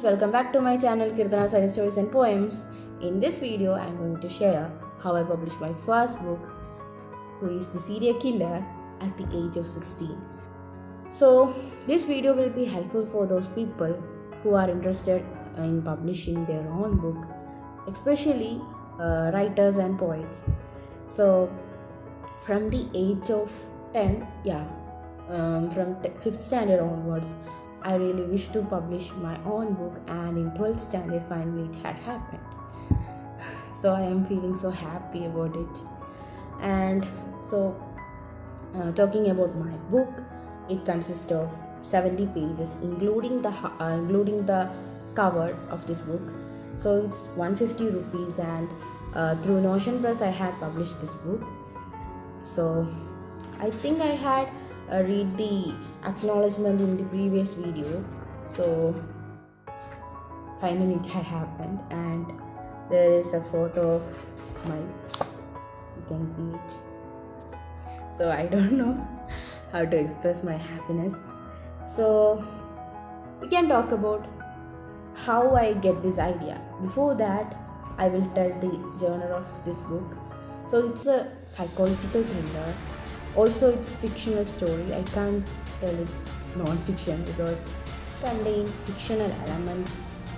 Welcome back to my channel Kirtana Science Stories and Poems. In this video, I am going to share how I published my first book, who is the serial killer at the age of 16. So, this video will be helpful for those people who are interested in publishing their own book, especially writers and poets. So, from the age of 10, from 5th standard onwards, I really wish to publish my own book, and in 12th standard finally it had happened. So I am feeling so happy about it. And so talking about my book, it consists of 70 pages including the cover of this book. So it's 150 rupees, and through Notion Press I had published this book. So I think I had read the acknowledgement in the previous video. So finally it had happened, and there is a photo of my, you can see it. So I don't know how to express my happiness. So we can talk about how I get this idea. Before that, I will tell the genre of this book. So it's a psychological thriller. Also, it's fictional story. I can't tell it's non-fiction because it contains fictional elements.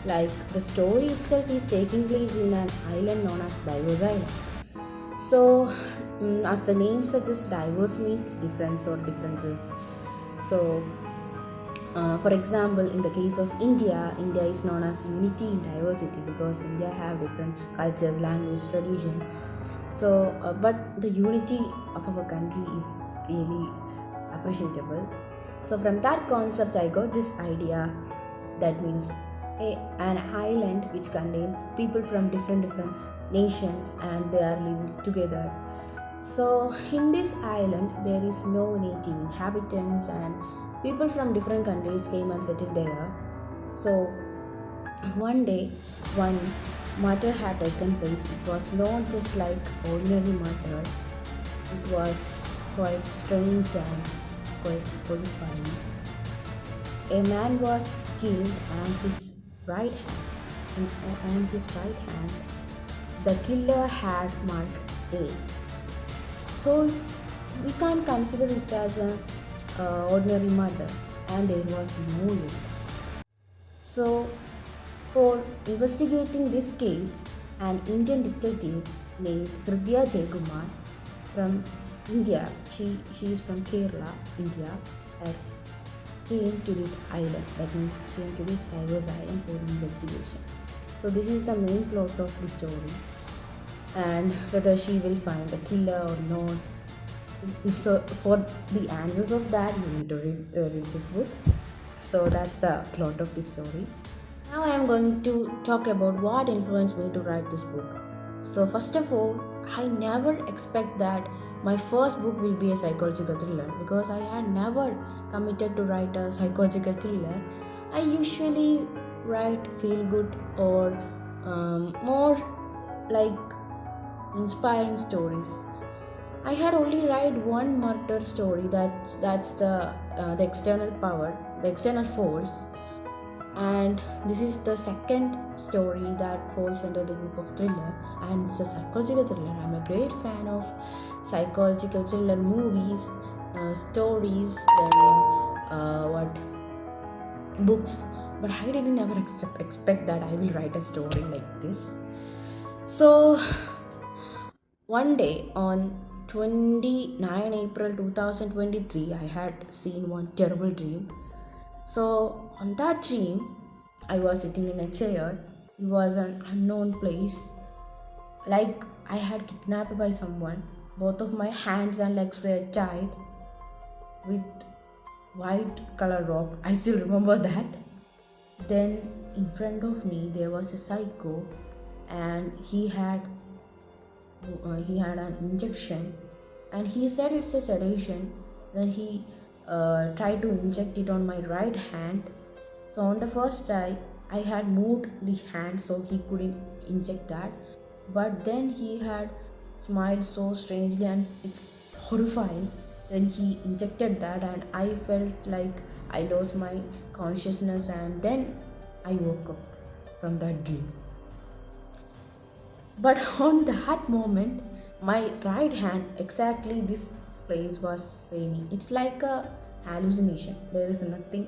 Like the story itself is taking place in an island known as Diverse Island. So, as the name suggests, diverse means difference or differences. So, for example, in the case of India is known as unity in diversity because India have different cultures, language, tradition. So, but the unity of our country is really appreciable. So, from that concept, I got this idea. That means an island which contains people from different nations, and they are living together. So, in this island, there is no native inhabitants, and people from different countries came and settled there. So, one day, one murder had taken place. It was not just like ordinary murder. It was quite strange and quite horrifying. A man was killed, and his right hand, the killer had marked A. So we can't consider it as an ordinary murder, and there was no evidence. So, for investigating this case, an Indian detective named Hridaya Jaykumar from India, she is from Kerala, India, came to this island, that means came to this diverse island for investigation. So this is the main plot of the story, and whether she will find the killer or not. So for the answers of that, you need to read this book. So that's the plot of this story. Now I am going to talk about what influenced me to write this book. So first of all, I never expect that my first book will be a psychological thriller because I had never committed to write a psychological thriller. I usually write feel good or more like inspiring stories. I had only write one murder story. That's the external power, the external force. And this is the second story that falls under the group of thriller, and it's a psychological thriller. I'm a great fan of psychological thriller movies, stories, then books. But I didn't ever expect that I will write a story like this. So one day on 29 April 2023, I had seen one terrible dream. So on that dream, I was sitting in a chair. It was an unknown place. Like I had kidnapped by someone. Both of my hands and legs were tied with white color rope. I still remember that. Then in front of me there was a psycho, and he had an injection, and he said it's a sedation. Then he tried to inject it on my right hand. So on the first try, I had moved the hand so he couldn't inject that. But then he had smiled so strangely, and it's horrifying. Then he injected that, and I felt like I lost my consciousness, and then I woke up from that dream. But on that moment, my right hand, exactly this place was paining. It's like a hallucination. There is nothing,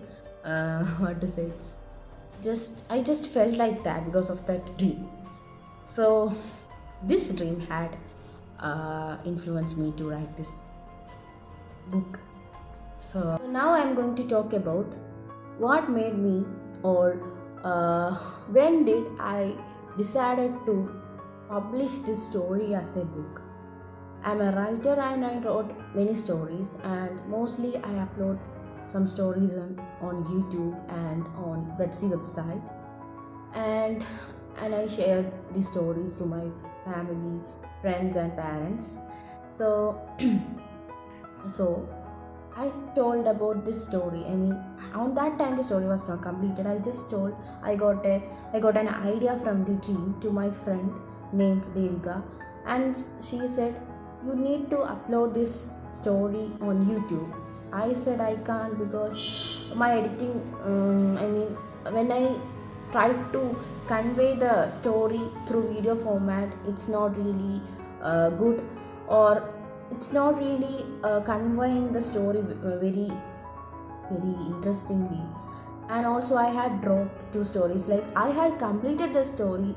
what to say. It's just I just felt like that because of that dream. So this dream had influenced me to write this book. So now I'm going to talk about what made me, or when did I decided to publish this story as a book. I'm a writer and I wrote many stories, and mostly I upload some stories on YouTube and on Redsea website, and I share these stories to my family, friends and parents. So so I told about this story. I mean, on that time the story was not completed. I just told. I got an idea from the dream to my friend named Devika, and she said, "You need to upload this story on YouTube." I said I can't because my editing. I mean, when I tried to convey the story through video format, it's not really good, or it's not really conveying the story very interestingly. And also I had dropped two stories, like I had completed the story,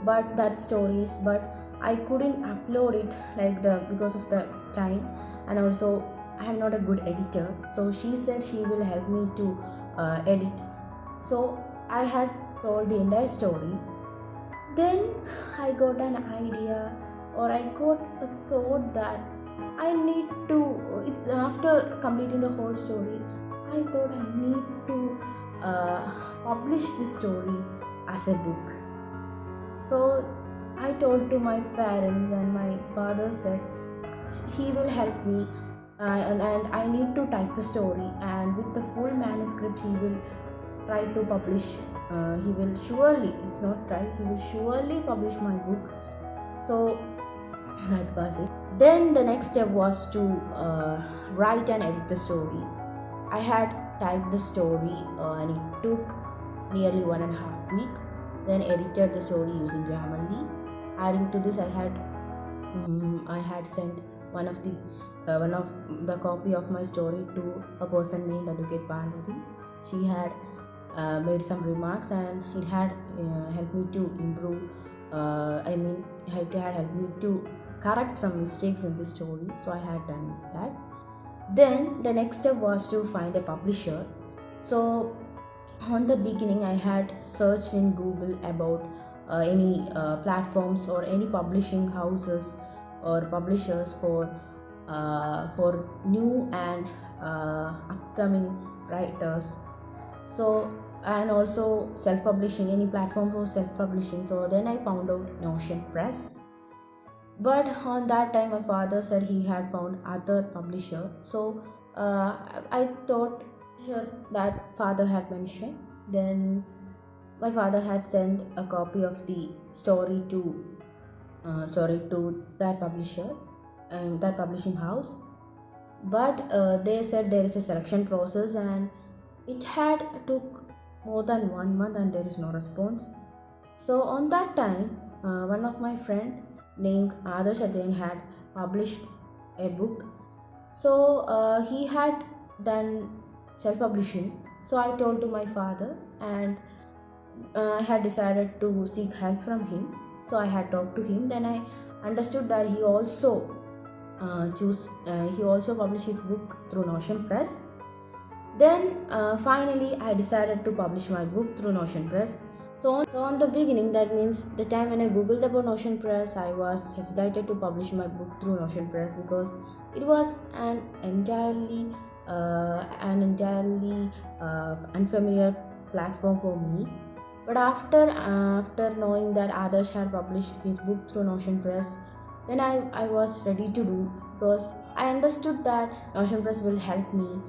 but I couldn't upload it like the because of the time. And also I am not a good editor, so she said she will help me to edit. So I had told the entire story. Then I got an idea, or I got a thought that I need to. It's after completing the whole story, I thought I need to publish this story as a book. So I told to my parents, and my father said he will help me, and I need to type the story, and with the full manuscript he will try to publish. He will surely, it's not try, he will surely publish my book. So that was it. Then the next step was to write and edit the story. I had typed the story, and it took nearly 1.5 weeks. Then edited the story using Grammarly. Adding to this, I had sent one of the copy of my story to a person named Advocate Parvati. She had made some remarks, and it had helped me to improve. It had helped me to correct some mistakes in the story. So I had done that. Then the next step was to find a publisher. So on the beginning, I had searched in Google about any platforms or any publishing houses or publishers for new and upcoming writers. So, and also self-publishing, any platform for self-publishing. So then I found out Notion Press. But on that time my father said he had found other publisher. So I thought sure that father had mentioned. Then my father had sent a copy of the story to that publisher, that publishing house. But they said there is a selection process, and it had took more than 1 month and there is no response. So on that time, one of my friend named Adarsh Ajayan had published a book. So he had done self-publishing. So I told to my father, and I had decided to seek help from him. So I had talked to him. Then I understood that he also published his book through Notion Press. Then finally I decided to publish my book through Notion Press. So on the beginning, that means the time when I googled about Notion Press, I was hesitated to publish my book through Notion Press because it was an entirely unfamiliar platform for me. But after knowing that Adarsh had published his book through Notion Press, then I was ready to do, because I understood that Notion Press will help me.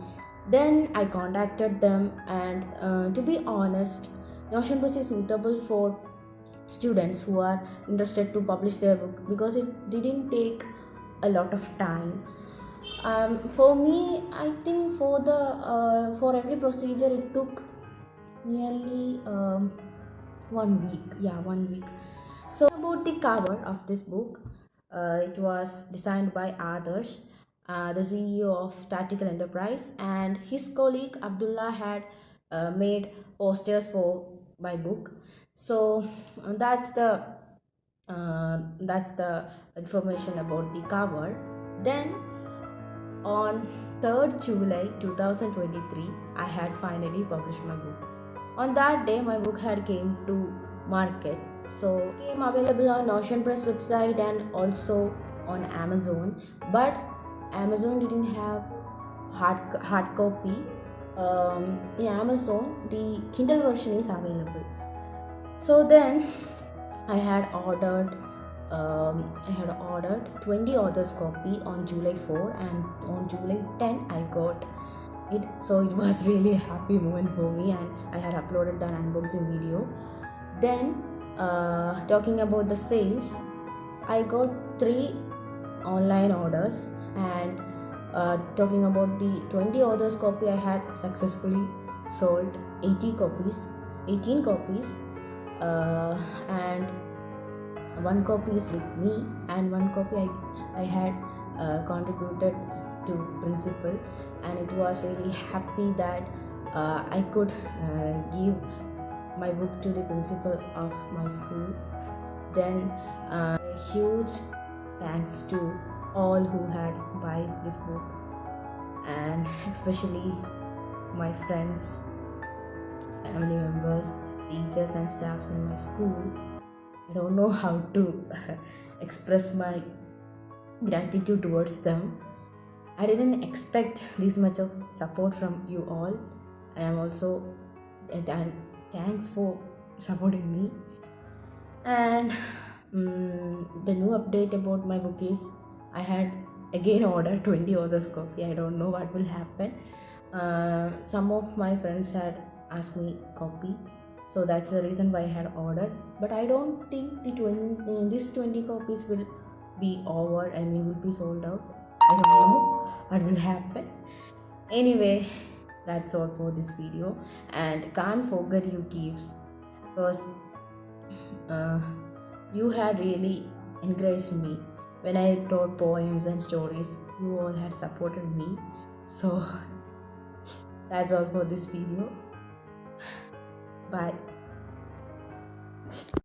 Then I contacted them, and to be honest, Notion Press is suitable for students who are interested to publish their book because it didn't take a lot of time. For me, I think for every procedure it took nearly 1 week. Yeah, 1 week. So about the cover of this book, it was designed by Adarsh, the CEO of Tactical Enterprise, and his colleague Abdullah had made posters for my book. So that's the information about the cover. Then on 3rd July 2023, I had finally published my book. On that day, my book had came to market. So it came available on Ocean Press website and also on Amazon. But Amazon didn't have hard copy. In Amazon, the Kindle version is available. So then I had ordered I had ordered 20 authors copy on July 4, and on July 10 I got it. So it was really a happy moment for me, and I had uploaded the unboxing video. Then talking about the sales, I got 3 online orders, and talking about the 20 authors copy, I had successfully sold 18 copies, and one copy is with me, and one copy I had contributed to principal, and it was really happy that I could give my book to the principal of my school. Then huge thanks to all who had buy this book, and especially my friends, family members, teachers and staffs in my school. I don't know how to express my gratitude towards them. I didn't expect this much of support from you all. I am also and thanks for supporting me. And the new update about my book is I had again ordered 20 authors copy. I don't know what will happen. Some of my friends had asked me copy, so that's the reason why I had ordered. But I don't think these 20 copies will be over. I mean, will be sold out. I don't know what will happen. Anyway, that's all for this video, and can't forget you gifts, because you had really encouraged me when I wrote poems and stories. You all had supported me. So that's all for this video. Bye.